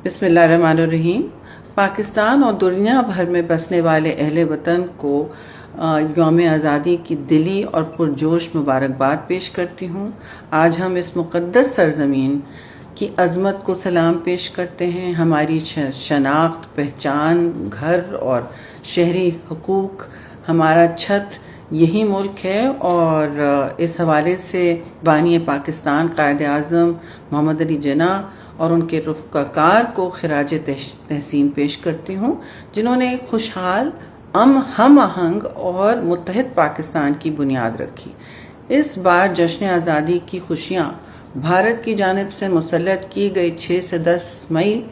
बिस्मिल्लाहिर्रहमानिर्रहीम। पाकिस्तान और दुनिया भर में बसने वाले अहले वतन को यौम आज़ादी की दिली और पुरजोश मुबारकबाद पेश करती हूँ। आज हम इस मुक़द्दस सरज़मीन की अज़मत को सलाम पेश करते हैं। हमारी शनाख्त, पहचान, घर और शहरी हुकूक, हमारा छत यही मुल्क है और इस हवाले से बानी पाकिस्तान कायद आज़म मोहम्मद अली जिन्नाह और उनके रफ़्क़ाकार को खिराज तहसीन पेश करती हूँ, जिन्होंने एक खुशहाल, हम आहंग और मुत्तहिद पाकिस्तान की बुनियाद रखी। इस बार जश्न आज़ादी की खुशियाँ भारत की जानिब से मुसल्लत की गई 6 से 10 मई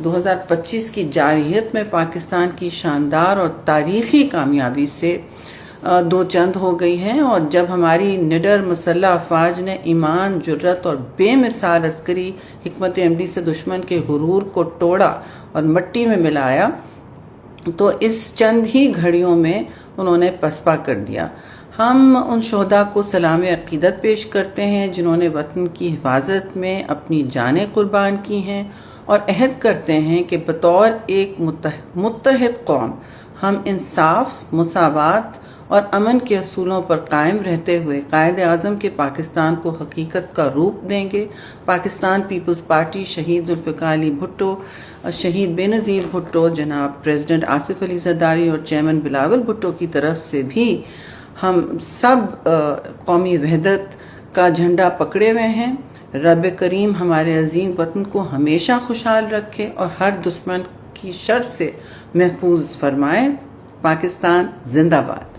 2025 की जारहियत में पाकिस्तान की शानदार और तारीख़ी कामयाबी से दो चंद हो गई हैं, और जब हमारी निडर मुसल्लह अफवाज ने ईमान, जुर्रत और बेमिसाल अस्करी हिकमत अमली से दुश्मन के गुरूर को तोड़ा और मिट्टी में मिलाया, तो इस चंद ही घड़ियों में उन्होंने पसपा कर दिया। हम उन शोहदा को सलाम अक़ीदत पेश करते हैं जिन्होंने वतन की हिफाजत में अपनी जानें कुर्बान की हैं, और अहद करते हैं कि बतौर एक मुत्तहिद कौम हम इंसाफ, मुसावात और अमन के असूलों पर कायम रहते हुए कायद आज़म के पाकिस्तान को हकीकत का रूप देंगे। पाकिस्तान पीपल्स पार्टी शहीद जुल्फ़िकार अली भुट्टो, शहीद बेनज़ीर भुट्टो, जनाब प्रेसिडेंट आसिफ अली ज़रदारी और चेयरमैन बिलावल भुट्टो की तरफ से भी हम सब कौमी वहदत का झंडा पकड़े हुए हैं। रब करीम हमारे अजीम वतन को हमेशा खुशहाल रखे और हर दुश्मन की शर से महफूज फरमाए। पाकिस्तान जिंदाबाद।